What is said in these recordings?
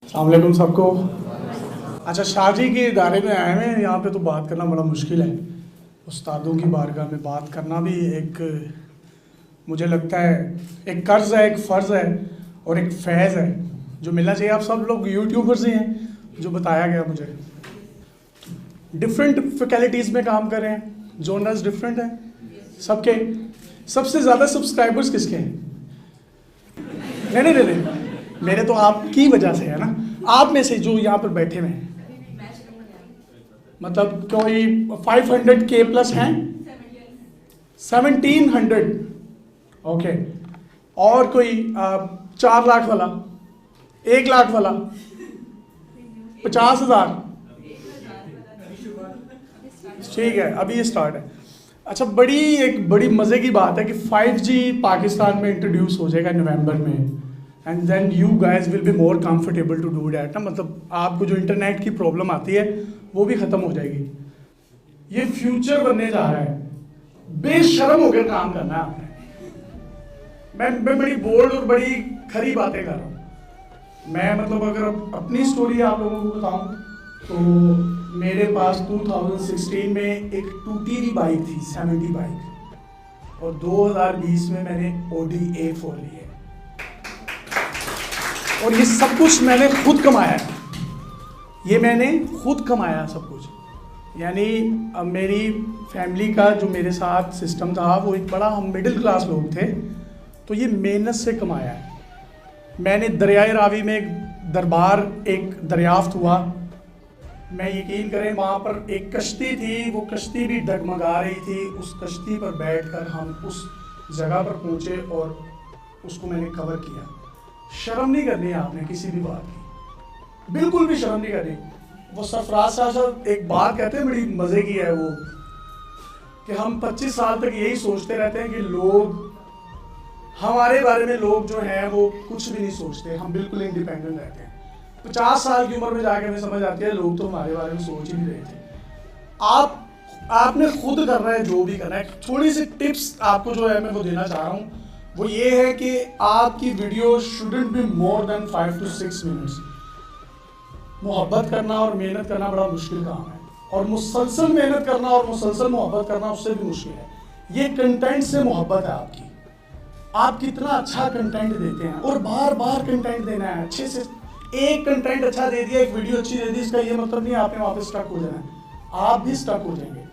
अस्सलाम वालेकुम सबको। अच्छा, शादी के इदारे में आए हैं, यहाँ पे तो बात करना बड़ा मुश्किल है। उस्तादों की बारगाह में बात करना भी एक, मुझे लगता है, एक कर्ज है, एक फ़र्ज़ है और एक फैज़ है जो मिलना चाहिए। आप सब लोग यूट्यूबर्स ही हैं, जो बताया गया मुझे। डिफरेंट फैकल्टीज़ में काम कर रहे हैं, जोनर्स डिफरेंट हैं सबके। सबसे ज़्यादा सब्सक्राइबर्स किसके हैं? नहीं, मेरे तो आपकी वजह से है ना, आप में से जो यहाँ पर बैठे हुए हैं। मतलब कोई 500K प्लस हैं, 1700, ओके। और कोई 4 लाख वाला, 1 लाख वाला, 50,000। ठीक है, अभी ये स्टार्ट है। अच्छा, एक बड़ी मज़े की बात है कि 5G पाकिस्तान में इंट्रोड्यूस हो जाएगा नवंबर में, and then you guys will be more comfortable to do that ना। मतलब आपको जो इंटरनेट की प्रॉब्लम आती है वो भी ख़त्म हो जाएगी। ये फ्यूचर बनने जा रहा है, बेशर्म होकर काम करना है आपने। मैं बड़ी बोल्ड और बड़ी खरी बातें कर रहा हूँ। मैं मतलब अगर अपनी स्टोरी आप लोगों को बताऊँ तो मेरे पास 2016 में एक टूटी हुई बाइक थी, 70 बाइक, और 2020 में मैंने Audi A4 ली है। और ये सब कुछ मैंने खुद कमाया है, ये मैंने खुद कमाया सब कुछ। यानी अब मेरी फैमिली का जो मेरे साथ सिस्टम था वो एक बड़ा, हम मिडिल क्लास लोग थे, तो ये मेहनत से कमाया है। मैंने दरियाए रावी में एक दरबार, एक दरियाफ्त हुआ। मैं यकीन करें, वहाँ पर एक कश्ती थी, वो कश्ती भी डगमगा रही थी। उस कश्ती पर बैठकर हम उस जगह पर पहुँचे और उसको मैंने कवर किया। शर्म नहीं करनी है आपने किसी भी बात की, बिल्कुल भी शर्म नहीं करनी। वो सरफराज साहब एक बात कहते हैं, बड़ी मज़े की है वो, कि हम 25 साल तक यही सोचते रहते हैं कि लोग हमारे बारे में, लोग जो हैं वो कुछ भी नहीं सोचते, हम बिल्कुल इंडिपेंडेंट रहते हैं। 50 साल की उम्र में जाके हमें समझ आती है लोग तो हमारे बारे में सोच ही नहीं रहे थे। आपने खुद करना है जो भी करना है। थोड़ी सी टिप्स आपको जो है मैं वो देना चाह रहा हूँ, वो ये है कि आपकी video shouldn't be more than 5 to 6 minutes. मोहब्बत करना और मेहनत करना बड़ा मुश्किल काम है, और मुसलसल मेहनत करना और मुसलसल मोहब्बत करना उससे भी मुश्किल है। ये कंटेंट से मोहब्बत है आपकी। आप कितना अच्छा कंटेंट देते हैं और बार बार कंटेंट देना है अच्छे से। एक कंटेंट अच्छा दे दिया, एक वीडियो अच्छी दे दी, इसका ये मतलब नहीं आपने वहाँ पे स्टक हो जाना है। आप भी स्टक हो जाएंगे।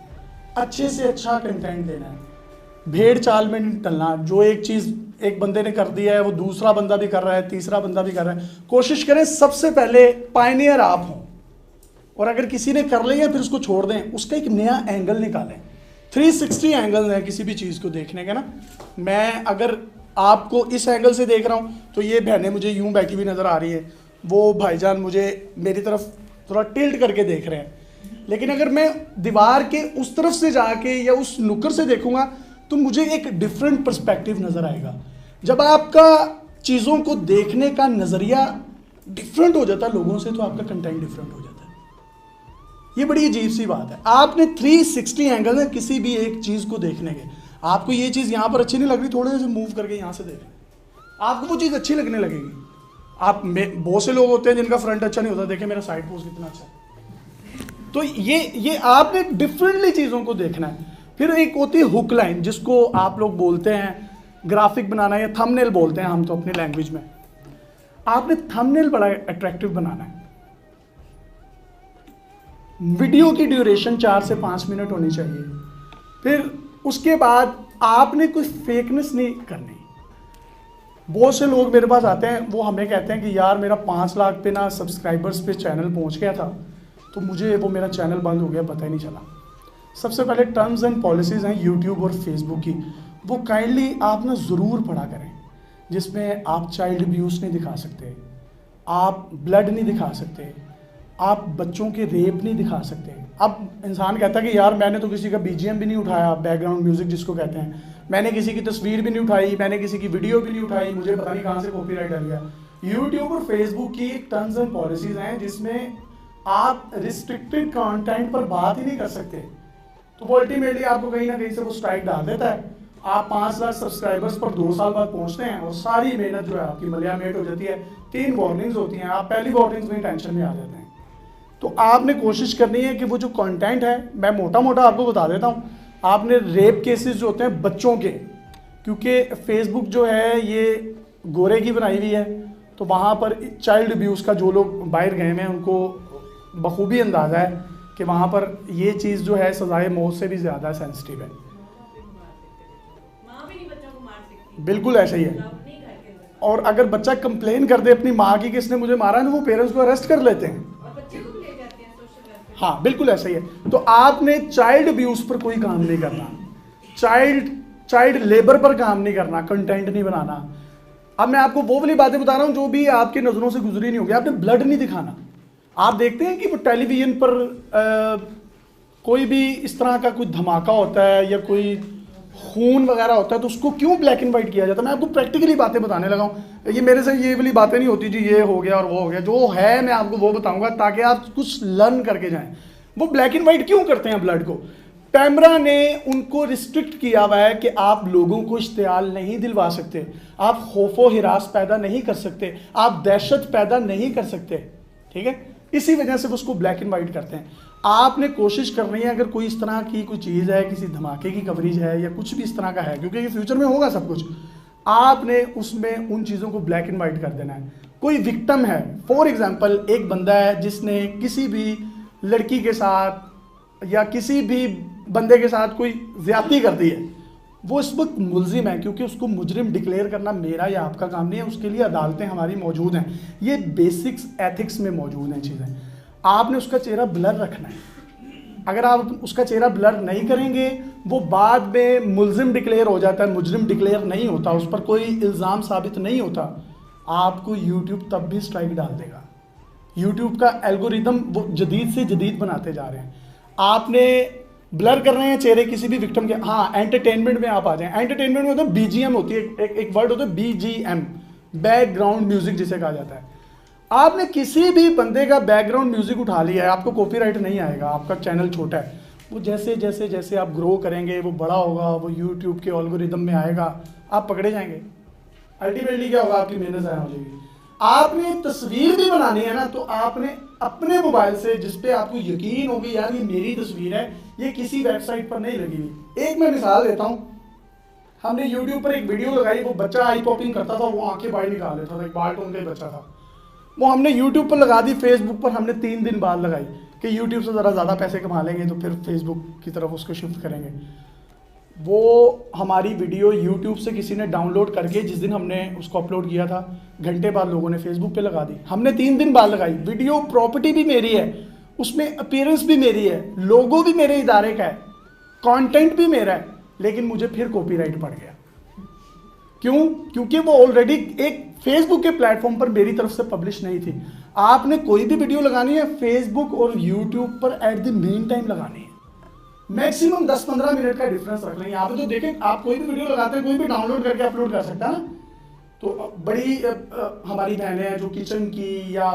अच्छे से अच्छा कंटेंट देना है, भेड़ चाल में नहीं टलना। जो एक चीज़ एक बंदे ने कर दिया है वो दूसरा बंदा भी कर रहा है, तीसरा बंदा भी कर रहा है। कोशिश करें सबसे पहले पायनियर आप हों, और अगर किसी ने कर लिया फिर उसको छोड़ दें, उसका एक नया एंगल निकालें। 360 एंगल है किसी भी चीज़ को देखने का ना। मैं अगर आपको इस एंगल से देख रहा हूँ तो ये बहनें मुझे यूँ बैठी हुई नज़र आ रही है, वो भाईजान मुझे मेरी तरफ थोड़ा टिल्ट करके देख रहे हैं। लेकिन अगर मैं दीवार के उस तरफ से जाके या उस नुक्कड़ से देखूंगा तो मुझे एक डिफरेंट पर्सपेक्टिव नज़र आएगा। जब आपका चीज़ों को देखने का नज़रिया डिफरेंट हो जाता है लोगों से, तो आपका कंटेंट डिफरेंट हो जाता है। ये बड़ी अजीब सी बात है। आपने 360 एंगल है किसी भी एक चीज़ को देखने के। आपको ये चीज़ यहाँ पर अच्छी नहीं लग रही, थोड़े से मूव करके यहाँ से देख लें, आपको वो चीज़ अच्छी लगने लगेगी। आप बहुत से लोग होते हैं जिनका फ्रंट अच्छा नहीं होता, देखें मेरा साइड पोज कितना अच्छा है। तो ये आपने डिफरेंटली चीज़ों को देखना है। फिर एक होती है हुक लाइन, जिसको आप लोग बोलते हैं ग्राफिक बनाना या थंबनेल बोलते हैं हम तो अपनी लैंग्वेज में। आपने थंबनेल बड़ा अट्रैक्टिव बनाना है। वीडियो की ड्यूरेशन 4 से 5 मिनट होनी चाहिए। फिर उसके बाद आपने कोई फेकनेस नहीं करनी। बहुत से लोग मेरे पास आते हैं, वो हमें कहते हैं कि यार मेरा 5 लाख पे ना सब्सक्राइबर्स पे चैनल पहुंच गया था, तो मुझे वो मेरा चैनल बंद हो गया, पता ही नहीं चला। सबसे पहले टर्म्स एंड पॉलिसीज़ हैं यूट्यूब और फेसबुक की, वो काइंडली आप ना ज़रूर पढ़ा करें, जिसमें आप चाइल्ड अब्यूज़ नहीं दिखा सकते, आप ब्लड नहीं दिखा सकते, आप बच्चों के रेप नहीं दिखा सकते। अब इंसान कहता है कि यार मैंने तो किसी का BGM भी नहीं उठाया, बैकग्राउंड म्यूज़िक जिसको कहते हैं, मैंने किसी की तस्वीर भी नहीं उठाई, मैंने किसी की वीडियो भी नहीं उठाई, मुझे पता नहीं कहाँ से कॉपीराइट आ गया। यूट्यूब और फेसबुक की टर्म्स एंड पॉलिसीज़ हैं जिसमें आप रिस्ट्रिक्टेड कंटेंट पर बात ही नहीं कर सकते, तो वो अल्टीमेटली आपको कहीं ना कहीं से वो स्ट्राइक डाल देता है। आप 5 लाख सब्सक्राइबर्स पर 2 साल बाद पहुंचते हैं और सारी मेहनत जो है आपकी मलियामेट हो जाती है। 3 वार्निंग्स होती हैं, आप पहली वार्निंग्स में टेंशन में आ जाते हैं। तो आपने कोशिश करनी है कि वो जो कंटेंट है, मैं मोटा मोटा आपको बता देता हूँ, आपने रेप केसेस जो होते हैं बच्चों के, क्योंकि फेसबुक जो है ये गोरे की बनाई हुई है, तो वहाँ पर चाइल्ड अब्यूज़ का जो लोग बाहर गए हैं उनको बखूबी अंदाज़ा है कि वहाँ पर ये चीज़ जो है सजाए मौत से भी ज़्यादा सेंसिटिव है। बिल्कुल ऐसा ही है। और अगर बच्चा कंप्लेन कर दे अपनी माँ की कि इसने मुझे मारा है, वो पेरेंट्स को अरेस्ट कर लेते हैं। हाँ बिल्कुल ऐसा ही है। तो आपने चाइल्ड अब्यूज पर कोई काम नहीं करना, चाइल्ड लेबर पर काम नहीं करना, कंटेंट नहीं बनाना। अब मैं आपको वो वाली बातें बता रहा हूँ जो भी आपकी नज़रों से गुजरी नहीं होगी। आपने ब्लड नहीं दिखाना। आप देखते हैं कि वो टेलीविजन पर कोई भी इस तरह का कोई धमाका होता है या कोई खून वगैरह होता है तो उसको क्यों ब्लैक एंड वाइट किया जाता है। मैं आपको प्रैक्टिकली बातें बताने लगा हूँ। ये मेरे से ये वाली बातें नहीं होती जी ये हो गया और वो हो गया, जो है मैं आपको वो बताऊंगा ताकि आप कुछ लर्न करके जाएं। वो ब्लैक एंड वाइट क्यों करते हैं ब्लड को? कैमरा ने उनको रिस्ट्रिक्ट किया हुआ है कि आप लोगों को इश्तियाल नहीं दिलवा सकते, आप खौफो हिरास पैदा नहीं कर सकते, आप दहशत पैदा नहीं कर सकते, ठीक है। इसी वजह से उसको ब्लैक एंड वाइट करते हैं। आपने कोशिश करनी है, अगर कोई इस तरह की कोई चीज़ है, किसी धमाके की कवरेज है या कुछ भी इस तरह का है, क्योंकि ये फ्यूचर में होगा सब कुछ, आपने उसमें उन चीज़ों को ब्लैक एंड वाइट कर देना है। कोई विक्टिम है, फॉर एग्जांपल एक बंदा है जिसने किसी भी लड़की के साथ या किसी भी बंदे के साथ कोई ज्यादती कर दी है, वो इस वक्त मुलजिम है, क्योंकि उसको मुजरिम डिक्लेयर करना मेरा या आपका काम नहीं है, उसके लिए अदालतें हमारी मौजूद हैं। ये बेसिक्स एथिक्स में मौजूद हैं चीज़ें। आपने उसका चेहरा ब्लर रखना है। अगर आप उसका चेहरा ब्लर नहीं करेंगे, वो बाद में मुलजिम डिक्लेयर हो जाता है, मुजरिम डिक्लेयर नहीं होता, उस पर कोई इल्ज़ाम साबित नहीं होता, आपको यूट्यूब तब भी स्ट्राइक डाल देगा। यूट्यूब का एल्गोरिदम वो जदीद से जदीद बनाते जा रहे हैं। आपने ब्लर कर रहे हैं चेहरे किसी भी विक्टिम के। हाँ, एंटरटेनमेंट में आप आ जाएं। एंटरटेनमेंट में तो बीजीएम होती है, एक वर्ड होता है बीजीएम, बैकग्राउंड म्यूजिक जिसे कहा जाता है। आपने किसी भी बंदे का बैकग्राउंड म्यूजिक उठा लिया है, आपको कॉपीराइट नहीं आएगा, आपका चैनल छोटा है। वो जैसे जैसे जैसे आप ग्रो करेंगे, वो बड़ा होगा, वो यूट्यूब के एल्गोरिदम में आएगा, आप पकड़े जाएंगे। अल्टीमेटली क्या होगा, आपकी मेहनत ज़ाया हो जाएगी। आपने तस्वीर भी बनानी है ना, तो आपने अपने मोबाइल से, जिसपे आपको यकीन होगी यार ये मेरी तस्वीर है, ये किसी वेबसाइट पर नहीं लगी हुई। एक मैं मिसाल देता हूँ, हमने यूट्यूब पर एक वीडियो लगाई, वो बच्चा आई पॉपिंग करता था, वो आंखें बाहर निकाल लेता था, एक बाल्टोन का ही बच्चा था। वो हमने यूट्यूब पर लगा दी, फेसबुक पर हमने 3 दिन बाद लगाई कि यूट्यूब से ज़रा ज़्यादा पैसे कमा लेंगे तो फिर फेसबुक की तरफ उसको शिफ्ट करेंगे। वो हमारी वीडियो यूट्यूब से किसी ने डाउनलोड करके, जिस दिन हमने उसको अपलोड किया था, घंटे बाद लोगों ने फेसबुक पे लगा दी। हमने 3 दिन बाद लगाई वीडियो, प्रॉपर्टी भी मेरी है, उसमें अपीयरेंस भी मेरी है, लोगो भी मेरे इदारे का है, कंटेंट भी मेरा है, लेकिन मुझे फिर कॉपीराइट पड़ गया। क्यों? क्योंकि वो ऑलरेडी एक फेसबुक के प्लेटफॉर्म पर मेरी तरफ से पब्लिश नहीं थी। आपने कोई भी वीडियो लगानी है, फेसबुक और यूट्यूब पर एट द मेन टाइम लगानी है। मैक्सिमम 10-15 मिनट का डिफरेंस रख लेंगे। आप तो देखें, आप कोई भी वीडियो लगाते हैं, कोई भी डाउनलोड करके अपलोड कर सकता है ना। तो बड़ी हमारी बहनें हैं जो किचन की या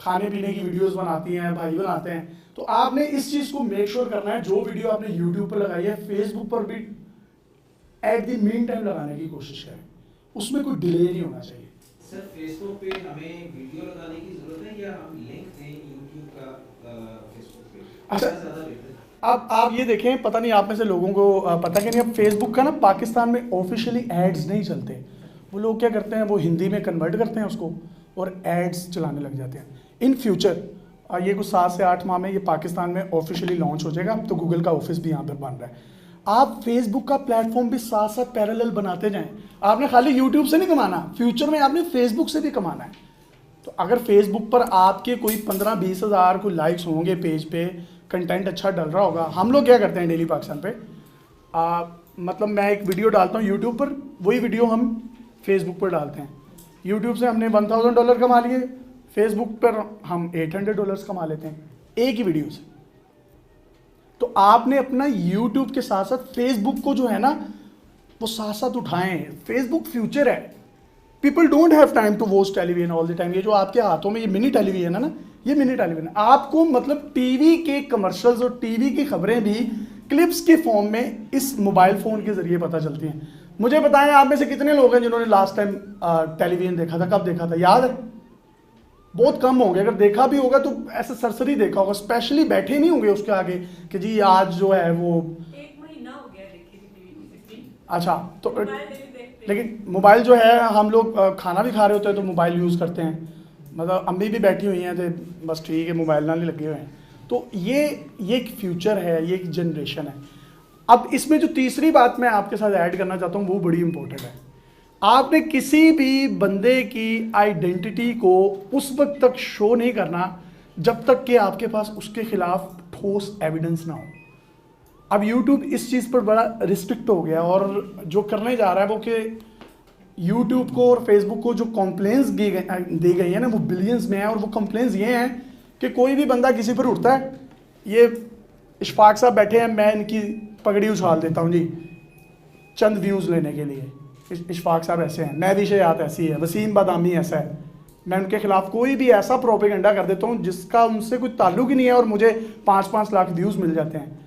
खाने पीने की वीडियोस बनाती हैं, भाई बनाते हैं, तो आपने इस चीज़ को मेक श्योर करना है, जो वीडियो आपने यूट्यूब पर लगाई है, फेसबुक पर भी एट द मेन टाइम लगाने की कोशिश करें, उसमें कोई डिले नहीं होना चाहिए। सर, फेसबुक पे हमें वीडियो लगाने की जरूरत है या हम लिंक दें यूट्यूब का फेसबुक पे? अच्छा, अब आप ये देखें, पता नहीं आप में से लोगों को पता कि नहीं, अब फेसबुक का ना पाकिस्तान में ऑफिशियली एड्स नहीं चलते। वो लोग क्या करते हैं, वो हिंदी में कन्वर्ट करते हैं उसको और एड्स चलाने लग जाते हैं। इन फ्यूचर ये कुछ 7 से 8 माह में ये पाकिस्तान में ऑफिशियली लॉन्च हो जाएगा। अब तो गूगल का ऑफिस भी यहाँ पर बन रहा है। आप फेसबुक का प्लेटफॉर्म भी साथ साथ पैरेलल बनाते जाएं। आपने खाली यूट्यूब से नहीं कमाना, फ्यूचर में आपने फेसबुक से भी कमाना है। तो अगर फेसबुक पर आपके कोई 15-20 हज़ार कोई लाइक्स होंगे पेज पे, कंटेंट अच्छा डल रहा होगा। हम लोग क्या करते हैं डेली पाकिस्तान पे, मतलब मैं एक वीडियो डालता हूँ यूट्यूब पर, वही वीडियो हम फेसबुक पर डालते हैं। यूट्यूब से हमने $1000 कमा लिए, फेसबुक पर हम $800 कमा लेते हैं एक ही वीडियो से। तो आपने अपना यूट्यूब के साथ साथ फेसबुक को जो है ना, वो साथ साथ उठाएं। फेसबुक फ्यूचर है। People don't have time to watch television all the time. ये जो आपके हाथों में ये मिनी टेलीविजन है ना, ये मिनी टेलीविजन, आपको मतलब टीवी के कमर्शियल्स और टीवी की खबरें भी क्लिप्स के फॉर्म में इस मोबाइल फ़ोन के ज़रिए पता चलती हैं। मुझे बताएं आप में से कितने लोग हैं जिन्होंने लास्ट टाइम टेलीविज़न देखा था, कब देखा था, याद है? बहुत कम होंगे, अगर देखा भी होगा तो ऐसे सरसरी देखा होगा, स्पेशली बैठे नहीं होंगे उसके आगे कि जी आज जो है वो 1 महीना हो गया देखी टीवी। अच्छा, तो लेकिन मोबाइल जो है हम लोग खाना भी खा रहे होते हैं तो मोबाइल यूज़ करते हैं, मतलब अम्मी भी बैठी हुई हैं तो बस ठीक है मोबाइल ना नहीं लगे हुए हैं। तो ये एक फ्यूचर है, ये एक जनरेशन है। अब इसमें जो तीसरी बात मैं आपके साथ ऐड करना चाहता हूँ वो बड़ी इंपॉर्टेंट है। आपने किसी भी बंदे की आइडेंटिटी को उस वक्त तक शो नहीं करना जब तक कि आपके पास उसके खिलाफ ठोस एविडेंस ना हो। अब YouTube इस चीज़ पर बड़ा रिस्ट्रिक्ट हो गया और जो करने जा रहा है वो कि YouTube को और Facebook को जो कंप्लेंट्स दी गई है ना वो बिलियंस में है, और वो कंप्लेंट्स ये हैं कि कोई भी बंदा किसी पर उठता है, ये इशफाक साहब बैठे हैं, मैं इनकी पगड़ी उछाल देता हूँ जी चंद व्यूज़ लेने के लिए, इशफाक साहब ऐसे हैं, मैं भी शयात ऐसी है, वसीम बादामी ऐसा है, मैं उनके खिलाफ कोई भी ऐसा प्रोपेगेंडा कर देता हूँ जिसका उनसे कोई ताल्लुक ही नहीं है और मुझे 5-5 लाख व्यूज़ मिल जाते हैं।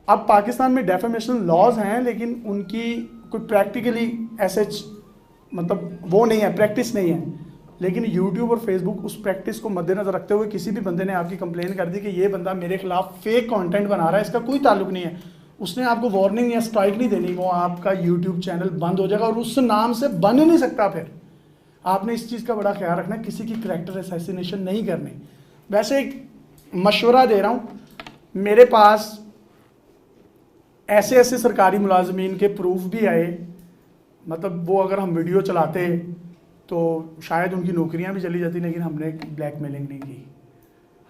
अब पाकिस्तान में डेफेमेशन लॉज हैं लेकिन उनकी कोई प्रैक्टिकली ऐसे मतलब वो नहीं है, प्रैक्टिस नहीं है। लेकिन YouTube और Facebook उस प्रैक्टिस को मद्देनजर रखते हुए किसी भी बंदे ने आपकी कंप्लेन कर दी कि ये बंदा मेरे खिलाफ फेक कंटेंट बना रहा है, इसका कोई ताल्लुक नहीं है, उसने आपको वार्निंग या स्ट्राइक नहीं देनी, वो आपका YouTube चैनल बंद हो जाएगा और उस नाम से बन ही नहीं सकता। फिर आपने इस चीज़ का बड़ा ख्याल रखना, किसी की करैक्टर असैसिनेशन नहीं करनी। वैसे एक मशवरा दे रहा हूँ, मेरे पास ऐसे ऐसे सरकारी मुलाजमीन के प्रूफ भी आए, मतलब वो अगर हम वीडियो चलाते तो शायद उनकी नौकरियां भी चली जाती, लेकिन हमने ब्लैकमेलिंग नहीं की।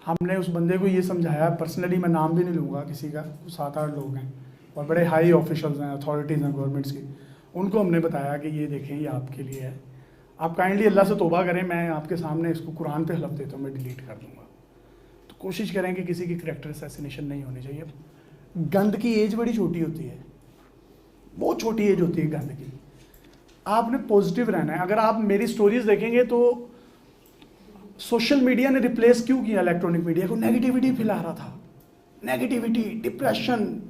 हमने उस बंदे को ये समझाया, पर्सनली मैं नाम भी नहीं लूँगा किसी का, 7-8 लोग हैं और बड़े हाई ऑफिशल्स हैं, अथॉरिटीज़ हैं गवर्नमेंट्स की, उनको हमने बताया कि ये देखें ये आपके लिए है, आप काइंडली अल्लाह से तौबा करें, मैं आपके सामने इसको कुरान पे हलफ देता हूँ मैं डिलीट कर दूँगा। तो कोशिश करें कि किसी की करैक्टर असैसिनेशन नहीं होनी चाहिए। गंद की एज बड़ी छोटी होती है, बहुत छोटी एज होती है गंद की, आपने पॉजिटिव रहना है। अगर आप मेरी स्टोरीज देखेंगे तो सोशल मीडिया ने रिप्लेस क्यों किया इलेक्ट्रॉनिक मीडिया को, नेगेटिविटी फैला रहा था, नेगेटिविटी, डिप्रेशन,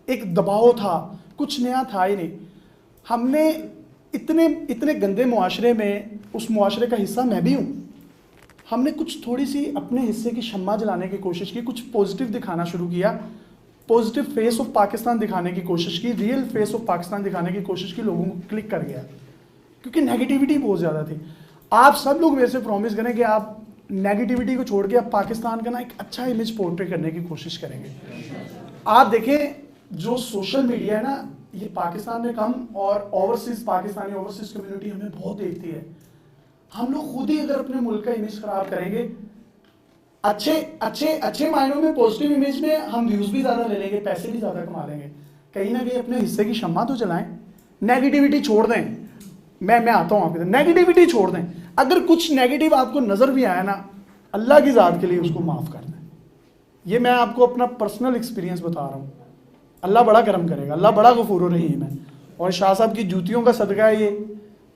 एक दबाव था, कुछ नया था ही नहीं। हमने इतने गंदे मुआशरे में, उस मुआशरे का हिस्सा मैं भी हूँ, हमने कुछ थोड़ी सी अपने हिस्से की शम्मा जलाने की कोशिश की, कुछ पॉजिटिव दिखाना शुरू किया, पॉजिटिव फेस ऑफ पाकिस्तान दिखाने की कोशिश की, रियल फेस ऑफ पाकिस्तान दिखाने की कोशिश की, लोगों को क्लिक कर गया क्योंकि नेगेटिविटी बहुत ज़्यादा थी। आप सब लोग मेरे से प्रॉमिस करें कि आप नेगेटिविटी को छोड़ के आप पाकिस्तान का ना एक अच्छा इमेज पोर्ट्रे करने की कोशिश करेंगे। आप देखें जो सोशल मीडिया है ना, ये पाकिस्तान में कम और ओवरसीज़, पाकिस्तानी ओवरसीज़ कम्युनिटी हमें बहुत देखती है। हम लोग खुद ही अगर अपने मुल्क का इमेज ख़राब करेंगे, अच्छे मायनों में पॉजिटिव इमेज में हम व्यूज़ भी ज़्यादा ले लेंगे, पैसे भी ज़्यादा कमा लेंगे, कहीं ना कहीं अपने हिस्से की शम्मा तो जलाएं, नेगेटिविटी छोड़ दें। मैं आता हूँ आपके, नेगेटिविटी छोड़ दें। अगर कुछ नेगेटिव आपको नज़र भी आया ना, अल्लाह की ज़ात के लिए उसको माफ़ कर दें। ये मैं आपको अपना पर्सनल एक्सपीरियंस बता रहा हूँ, अल्लाह बड़ा करम करेगा, अल्लाह बड़ा गफूर रहीम है। और शाह साहब की जूतियों का सदका है ये,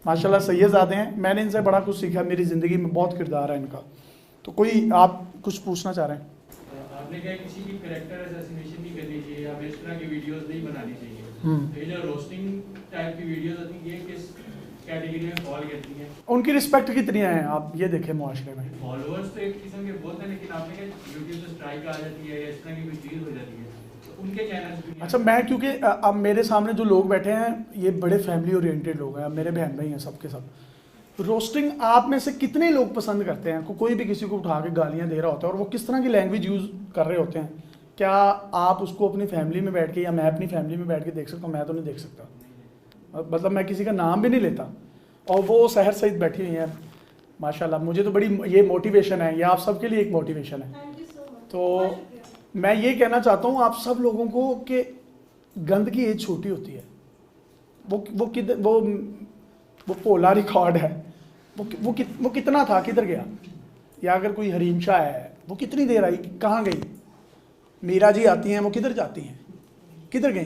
माशाल्लाह सैयदज़ादे हैं, मैंने इनसे बड़ा कुछ सीखा, मेरी ज़िंदगी में बहुत किरदार है इनका। तो कोई आप कुछ पूछना चाह रहे हैं? आपने कहा किसी की कैरेक्टर असैसिनेशन नहीं करनी चाहिए, हमें इस तरह की वीडियोस नहीं बनानी चाहिए। तो ये जो रोस्टिंग टाइप की वीडियोस होती हैं, ये किस कैटेगरी में फॉल करती हैं? उनकी रिस्पेक्ट कितनी है आप ये देखें मुआशरे में। फॉलोअर्स तो एक किस्म के बहुत हैं, लेकिन आपने कहा यूट्यूब से स्ट्राइक आ जाती है या इस तरह की कोई चीज़ हो जाती है, तो उनके चैनल। अच्छा, मैं क्योंकि अब मेरे सामने जो लोग बैठे हैं ये बड़े फैमिली ओरिएंटेड लोग हैं, मेरे बहन भाई हैं सबके सब। रोस्टिंग आप में से कितने लोग पसंद करते हैं? कोई भी किसी को उठा के गालियाँ दे रहा होता है और वो किस तरह की लैंग्वेज यूज़ कर रहे होते हैं, क्या आप उसको अपनी फैमिली में बैठ के या मैं अपनी फैमिली में बैठ के देख सकता हूँ? मैं तो नहीं देख सकता, मतलब मैं किसी का नाम भी नहीं लेता। और वो सहर सईद बैठी हुई हैं माशाल्लाह, मुझे तो बड़ी ये मोटिवेशन है, ये आप सबके लिए एक मोटिवेशन है। तो मैं ये कहना चाहता हूँ आप सब लोगों को कि गंद की एज छोटी होती है, वो पोला रिकॉर्ड है, वो कितना था, किधर गया? या अगर कोई हरीम शाह है, वो कितनी देर आई, कहाँ गई? मीरा जी आती हैं, वो किधर जाती हैं, किधर गई?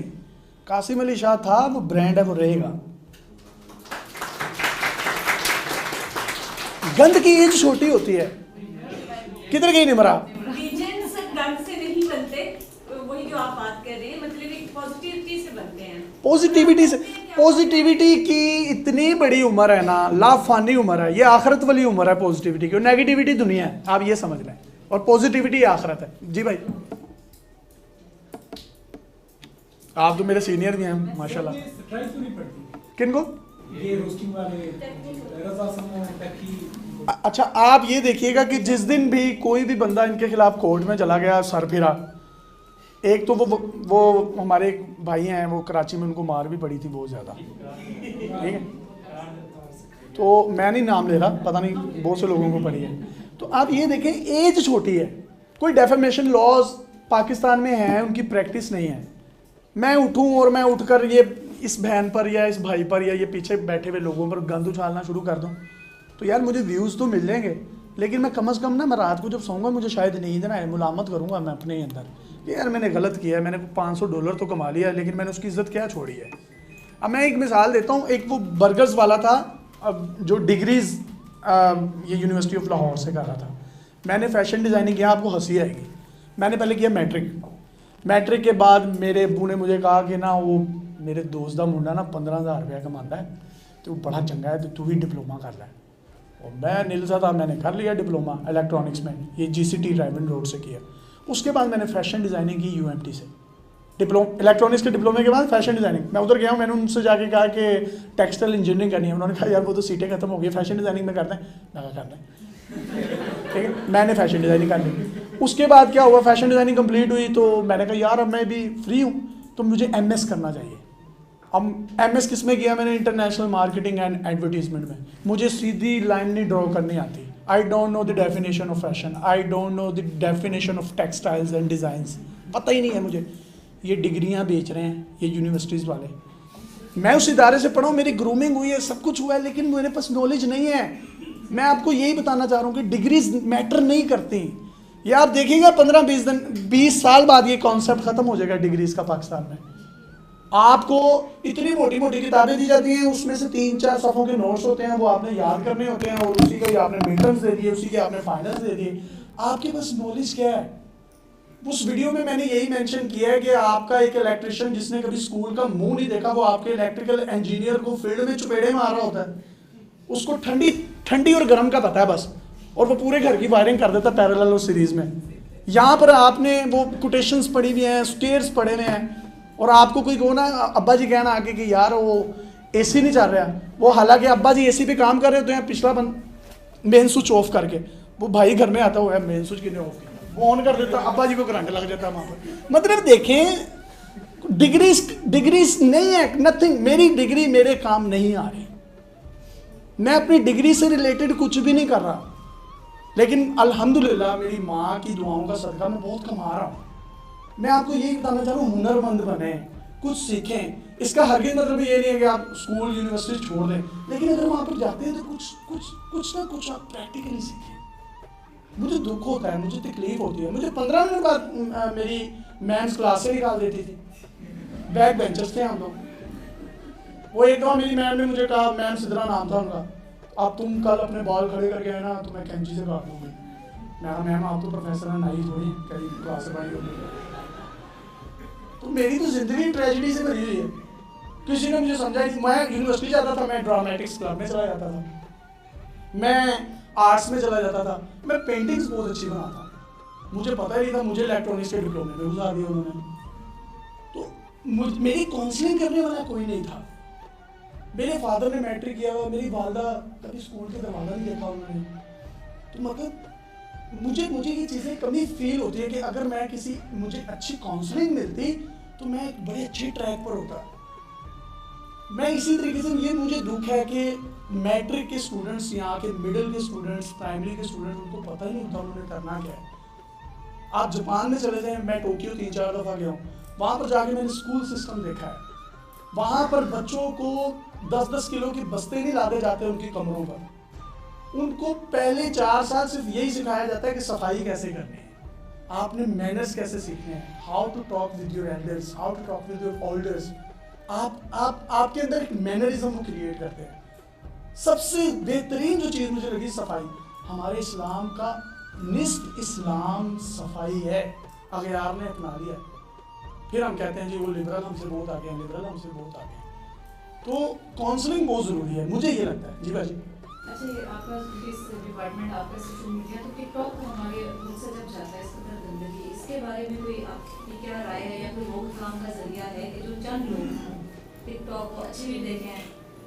कासिम अली शाह था, वो ब्रांड है, वो रहेगा। गंद की एज छोटी होती है, किधर गई निमरा? लीजेंड्स गंद से नहीं बनते, वही जो आप बात कर रहे हैं, मतलब पॉजिटिविटी की इतनी बड़ी उम्र है ना, लाफानी उम्र है, ये आखिरत वाली उम्र है पॉजिटिविटी की। और नेगेटिविटी दुनिया है, आप ये समझ लें, और पॉजिटिविटी आखिरत है। जी भाई, आप तो मेरे सीनियर भी हैं माशाल्लाह। किनको? ये रोस्टिंग वाले रज़ा समूह टकी। अच्छा, आप ये देखिएगा कि जिस दिन भी कोई भी बंदा इनके खिलाफ कोर्ट में चला गया सर फिरा, एक तो वो हमारे एक भाई हैं, वो कराची में, उनको मार भी पड़ी थी बहुत ज़्यादा, ठीक है, तो मैं नहीं नाम ले रहा, पता नहीं बहुत से लोगों को पड़ी है। तो आप ये देखें, एज छोटी है, कोई डेफेमेशन लॉज पाकिस्तान में है, उनकी प्रैक्टिस नहीं है। मैं उठूं और मैं उठकर ये इस बहन पर या इस भाई पर या ये पीछे बैठे हुए लोगों पर गंद उछालना शुरू कर दूं, तो यार मुझे व्यूज़ तो मिल जाएंगे, लेकिन मैं कम से कम ना, मैं रात को जब सोऊंगा मुझे शायद नींद ना आए, मुलामत करूंगा मैं अपने अंदर, यार मैंने गलत किया है, मैंने $500 तो कमा लिया, लेकिन मैंने उसकी इज्जत क्या छोड़ी है। अब मैं एक मिसाल देता हूँ, एक वो बर्गर्स वाला था, अब जो डिग्रीज़ ये यूनिवर्सिटी ऑफ लाहौर से कर रहा था, मैंने फैशन डिज़ाइनिंग किया, आपको हंसी आएगी। मैंने पहले किया मैट्रिक के बाद मेरे अब्बू ने मुझे कहा कि ना, वो मेरे दोस्त का मुंडा ना 15,000 रुपया कमाता है, तो बड़ा चंगा है, तो तू भी डिप्लोमा कर लै। और मैं नीलसा था, मैंने कर लिया डिप्लोमा इलेक्ट्रॉनिक्स में, ये GCT रायबन रोड से किया। उसके बाद मैंने फैशन डिज़ाइनिंग की UMT से, इलेक्ट्रॉनिक्स के डिप्लोमे के बाद फैशन डिज़ाइनिंग। मैं उधर गया हूँ, मैंने उनसे जाके कहा कि टेक्सटाइल इंजीनियरिंग करनी है, उन्होंने कहा यार वो तो सीटें खत्म हो गई, फैशन डिज़ाइनिंग में करते हैं, मैं कर दें, ठीक है। मैंने फैशन डिज़ाइनिंग कर ली। उसके बाद क्या हुआ, फैशन डिज़ाइनिंग कंप्लीट हुई, तो मैंने कहा यार अब मैं भी फ्री हूँ, तो मुझे MS करना चाहिए। अब MS किस में किया मैंने? इंटरनेशनल मार्केटिंग एंड एडवर्टीजमेंट में। मुझे सीधी लाइन नहीं ड्रॉ करनी आती। I don't know the definition of fashion, I don't know the definition of textiles and designs, पता ही नहीं है मुझे। ये डिग्रियां बेच रहे हैं ये यूनिवर्सिटीज़ वाले, मैं उस इदारे से पढ़ा हूँ, मेरी ग्रूमिंग हुई है, सब कुछ हुआ है, लेकिन मेरे पास नॉलेज नहीं है। मैं आपको यही बताना चाह रहा हूँ कि डिग्रीज मैटर नहीं करती। ये आप देखिएगा 15-20 साल बाद ये कॉन्सेप्ट ख़त्म हो जाएगा डिग्रीज का पाकिस्तान में। आपको इतनी मोटी मोटी किताबें दी जाती हैं, उसमें से 3-4 सफ़ों के नोट्स होते हैं, वो आपने याद करने होते हैं, और उसी के आपने मिडटर्म्स दे दिए, उसी के आपने फाइनल्स दे दिए। आपके पास नॉलेज क्या है? उस वीडियो में मैंने यही मेंशन किया है कि आपका एक इलेक्ट्रिशियन जिसने कभी स्कूल का मुंह नहीं देखा, वो आपके इलेक्ट्रिकल इंजीनियर को फील्ड में चुपेड़े मार रहा होता है। उसको ठंडी और गर्म का पता है बस, और वो पूरे घर की वायरिंग कर देता है पैरेलल और सीरीज में। यहाँ पर आपने वो कोटेशंस पढ़ी हुई हैं, स्टेयर्स पढ़े हुए हैं, और आपको कोई कहो ना, अब्बा जी कहना आगे कि यार वो AC नहीं चल रहा, वो हालांकि अब्बा जी AC पे काम कर रहे होते हैं, पिछला मेन स्विच ऑफ करके, वो भाई घर में आता हुआ है, मेन स्विच कितने ऑफ किया, वो ऑन कर देता, अब्बा जी को करंट लग जाता है वहाँ पर। मतलब देखें, डिग्रीज नहीं है, नथिंग। मेरी डिग्री मेरे काम नहीं आ रही, मैं अपनी डिग्री से रिलेटेड कुछ भी नहीं कर रहा, लेकिन अल्हम्दुलिल्लाह मेरी माँ की दुआओं का सदका मैं बहुत कमा रहा हूँ। मैं आपको यही बताना चाह रहा हूँ, हुनरमंद बने, कुछ सीखें। इसका हरगिज़ मतलब ये नहीं है कि आप स्कूल यूनिवर्सिटी छोड़ दें, लेकिन अगर वहाँ पर जाते हैं तो कुछ ना कुछ आप प्रैक्टिकली सीखें। मुझे दुख होता है, मुझे तकलीफ होती है। मुझे 15 मिनट बाद मेरी मैम्स क्लास से निकाल देती थी, बैक बेंचर्स थे हम लोग। वो एक दफ़ा मेरी मैम ने मुझे कहा, मैम सिद्रा नाम था उनका, अब तुम कल अपने बाल खड़े करके आए ना तो मैं कैंची से काट दूँगी। मैं कहा मैम आप तो प्रोफेसर हैं, नहीं थोड़ी कहीं क्लास से पढ़ाई होगी। तो मेरी तो ज़िंदगी ट्रेजेडी से भरी हुई है। किसी ने मुझे समझा नहीं। मैं यूनिवर्सिटी जाता था, मैं ड्रामेटिक्स क्लब में चला जाता था, मैं आर्ट्स में चला जाता था, मैं पेंटिंग्स बहुत अच्छी बनाता। मुझे पता ही नहीं था, मुझे इलेक्ट्रॉनिक्स के डिप्लोमे में गुजार दिया उन्होंने। तो मेरी काउंसलिंग करने वाला कोई नहीं था। मेरे फादर ने मैट्रिक किया हुआ, मेरी वालदा कभी स्कूल के दरवाज़ा नहीं देखा उन्होंने। तो मतलब मुझे ये चीज़ें कमी फील होती है कि अगर मैं मुझे अच्छी काउंसलिंग मिलती तो मैं एक बड़े अच्छे ट्रैक पर होता। मैं इसी तरीके से, ये मुझे दुख है कि मैट्रिक के स्टूडेंट्स, यहाँ के मिडिल के स्टूडेंट्स, प्राइमरी के स्टूडेंट्स, उनको पता ही नहीं होता उन्होंने करना क्या है। आप जापान में चले जाएँ, मैं टोक्यो 3-4 दफ़ा गया हूँ, वहाँ पर जाके मैंने स्कूल सिस्टम देखा है। वहाँ पर बच्चों को 10-10 किलो के बस्ते नहीं लादे जाते उनकी कमरों पर। उनको पहले 4 साल सिर्फ यही सिखाया जाता है कि सफाई कैसे करनी है, आपने मैनर्स कैसे सीखने हैं, how to talk with your elders, how to talk with your olders. आपके अंदर एक मैनरिज्म को क्रिएट करते हैं। सबसे बेहतरीन जो चीज़ मुझे लगी सफाई, हमारे इस्लाम का निस्फ इस्लाम सफाई है, अगयार ने अपना लिया। फिर हम कहते हैं जी वो लिबरल हमसे बहुत आगे हैं, लिबरल हमसे बहुत आगे हैं। तो काउंसलिंग बहुत ज़रूरी है, मुझे ये लगता है। जी भाई। अच्छा, ये आपका इस डिपार्टमेंट आपका सोशल मीडिया, तो टिकटॉक तो हमारे मुल्क से जब जाता है इस कदर गंदगी, इसके बारे में कोई आपकी क्या राय है या कोई रोकथाम का जरिया है कि जो चंद लोग हैं टिकटॉक को अच्छी भी देखें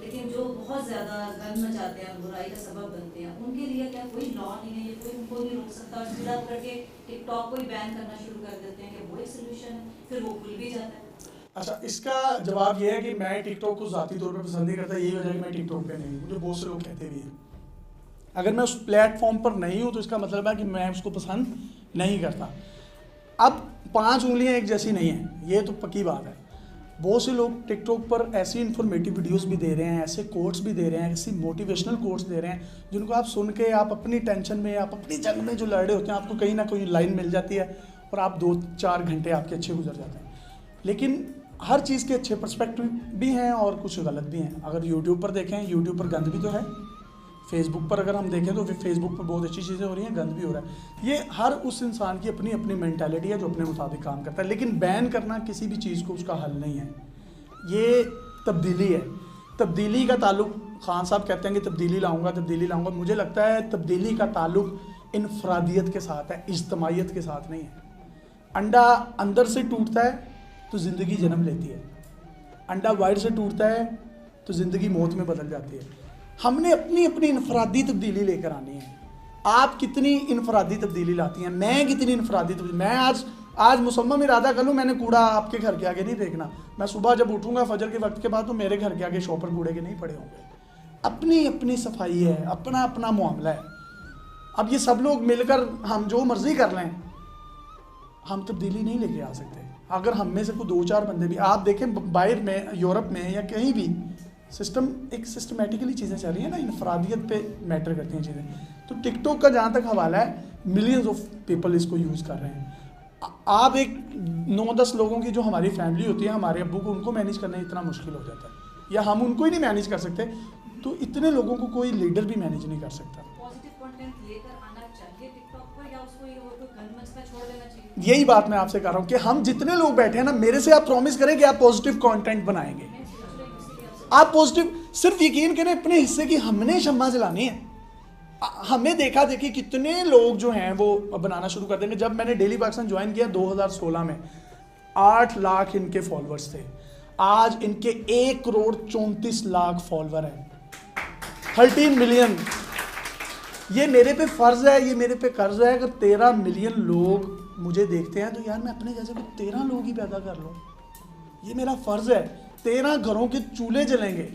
लेकिन जो बहुत ज़्यादा गंद मचाते हैं, बुराई का सबब बनते हैं, उनके लिए क्या कोई लॉ नहीं है, ये कोई उनको नहीं रोक सकता? स्पीड अप करके टिकटॉक को ही बैन करना शुरू कर देते हैं कि वो एक सोल्यूशन है, फिर वो खुल भी जाता है। अच्छा, इसका जवाब ये है कि मैं टिकटॉक को ज़ाती तौर पे पसंद नहीं करता। यही वजह है कि मैं टिकटॉक पे नहीं हूँ। मुझे बहुत से लोग कहते भी हैं अगर मैं उस प्लेटफॉर्म पर नहीं हूँ तो इसका मतलब है कि मैं उसको पसंद नहीं करता। अब 5 उंगलियाँ एक जैसी नहीं हैं, ये तो पक्की बात है। बहुत से लोग टिकटॉक पर ऐसी इन्फॉर्मेटिव वीडियोस भी दे रहे हैं, ऐसे कोट्स भी दे रहे हैं, ऐसी मोटिवेशनल कोट्स दे रहे हैं जिनको आप सुन के आप अपनी टेंशन में, आप अपनी जंग में जो लड़ रहे होते हैं, आपको कहीं ना कोई लाइन मिल जाती है और आप 2-4 घंटे आपके अच्छे गुजर जाते हैं। लेकिन हर चीज़ के अच्छे पर्सपेक्टिव भी हैं और कुछ गलत भी हैं। अगर यूट्यूब पर देखें, यूट्यूब पर गंद भी तो है। फेसबुक पर अगर हम देखें तो फेसबुक पर बहुत अच्छी चीज़ें हो रही हैं, गंद भी हो रहा है। ये हर उस इंसान की अपनी अपनी मेंटालिटी है जो अपने मुताबिक काम करता है। लेकिन बैन करना किसी भी चीज़ को उसका हल नहीं है, ये तब्दीली है। तब्दीली का ताल्लुक, खान साहब कहते हैं कि तब्दीली लाऊंगा। मुझे लगता है तब्दीली का ताल्लुक इनफरादियत के साथ है, इज्तमाइयत के साथ नहीं है। अंडा अंदर से टूटता है तो ज़िंदगी जन्म लेती है, अंडा बाहर से टूटता है तो ज़िंदगी मौत में बदल जाती है। हमने अपनी अपनी इनफरादी तब्दीली लेकर आनी है। आप कितनी इनफरादी तब्दीली लाती हैं, मैं कितनी इनफरादी तब्दीली। मैं आज मुसम्मम इरादा कर लूँ मैंने कूड़ा आपके घर के आगे नहीं फेंकना। मैं सुबह जब उठूँगा फजर के वक्त के बाद तो मेरे घर के आगे शॉपर कूड़े के नहीं पड़े होंगे। अपनी अपनी सफाई है, अपना अपना मामला है। अब ये सब लोग मिलकर हम जो मर्जी कर लें, हम तब्दीली नहीं लेके आ सकते। अगर हम में से कोई 2-4 बंदे भी, आप देखें बाहर में, यूरोप में या कहीं भी सिस्टम एक सिस्टमेटिकली चीज़ें चल रही हैं ना, इनफरादियत पे मैटर करती हैं चीज़ें। तो टिकटॉक का जहाँ तक हवाला है, मिलियंस ऑफ पीपल इसको यूज़ कर रहे हैं। आप एक 9-10 लोगों की जो हमारी फैमिली होती है, हमारे अब्बू को, उनको मैनेज करना इतना मुश्किल हो जाता है, या हम उनको ही नहीं मैनेज कर सकते, तो इतने लोगों को कोई लीडर भी मैनेज नहीं कर सकता। पॉजिटिव कंटेंट लेकर आना चाहिए टिकटॉक पर, या उसको ये वो गंद मचना छोड़ देना चाहिए? यही बात मैं आपसे कर रहा हूँ कि हम जितने लोग बैठे हैं ना, मेरे से आप प्रॉमिस करें कि आप पॉजिटिव कंटेंट बनाएंगे। आप पॉजिटिव, सिर्फ यकीन करें अपने हिस्से की हमने शम्मा जलानी है। हमें देखा देखी कितने लोग जो हैं वो बनाना शुरू कर देंगे। जब मैंने डेली पाकिस्तान ज्वाइन किया 2016 में, 8 लाख इनके फॉलोअर्स थे। आज इनके 1,34,00,000 फॉलोअर हैं, 13 मिलियन। ये मेरे पे फ़र्ज़ है, ये मेरे पे कर्ज है। अगर 13 मिलियन लोग मुझे देखते हैं तो यार मैं अपने जैसे को 13 लोग ही पैदा कर लूँ, ये मेरा फ़र्ज़ है। 13 घरों के चूल्हे जलेंगे।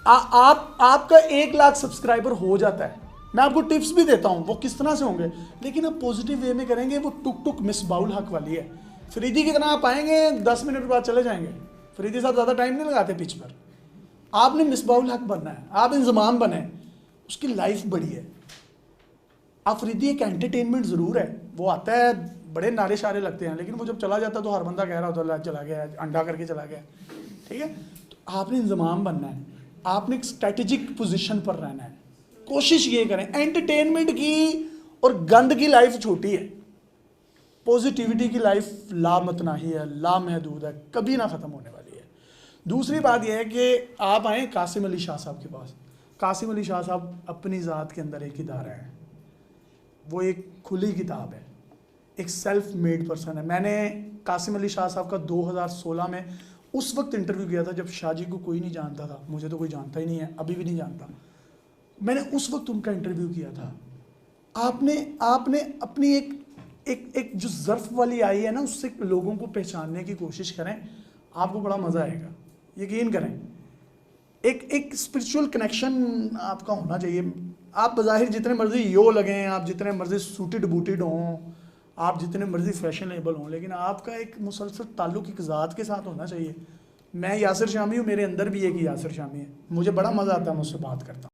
आपका 1 लाख सब्सक्राइबर हो जाता है। मैं आपको टिप्स भी देता हूँ वो किस तरह से होंगे, लेकिन आप पॉजिटिव वे में करेंगे। वो टुक टुक मिसबाउल हक वाली है। फरीदी की तरह आप आएंगे, 10 मिनट बाद चले जाएंगे। फरीदी साहब ज़्यादा टाइम नहीं लगाते पिच पर। आपने मिसबाउल हक बनना है, आप इंजमाम बने, उसकी लाइफ बड़ी है। अफरीदी एक एंटरटेनमेंट ज़रूर है, वो आता है, बड़े नारे शारे लगते हैं, लेकिन वो जब चला जाता तो हर बंदा कह रहा होता है चला गया, अंडा करके चला गया। ठीक है, तो आपने इंजमाम बनना है, आपने एक स्ट्रेटेजिक पोजीशन पर रहना है। कोशिश ये करें, एंटरटेनमेंट की और गंद की लाइफ छोटी है, पॉजिटिविटी की लाइफ लामतनाही है, लामहदूद है, कभी ना ख़त्म होने वाली है। दूसरी बात यह है कि आप आएँ कासिम अली शाह साहब के पास। कासिम अली शाह साहब अपनी ज़ात के अंदर एक इदारा है, वो एक खुली किताब है, एक सेल्फ मेड पर्सन है। मैंने कासिम अली शाह साहब का 2016 में उस वक्त इंटरव्यू किया था जब शाहजी को कोई नहीं जानता था। मुझे तो कोई जानता ही नहीं है, अभी भी नहीं जानता। मैंने उस वक्त उनका इंटरव्यू किया था। आपने अपनी एक जो ज़र्फ वाली आई है ना, उससे लोगों को पहचानने की कोशिश करें, आपको बड़ा मज़ा आएगा, यकीन करें। एक स्पिरिचुअल कनेक्शन आपका होना चाहिए। आप बज़ाहिर जितने मर्जी यो लगें, आप जितने मर्जी सूटेड बूटेड हों, आप जितने मर्जी फैशनेबल हों, लेकिन आपका एक मुसलसल ताल्लुक़ एक ज़ात के साथ होना चाहिए। मैं यासिर शामी हूँ, मेरे अंदर भी एक यासिर शामी है, मुझे बड़ा मज़ा आता है, मैं उससे बात करता हूँ।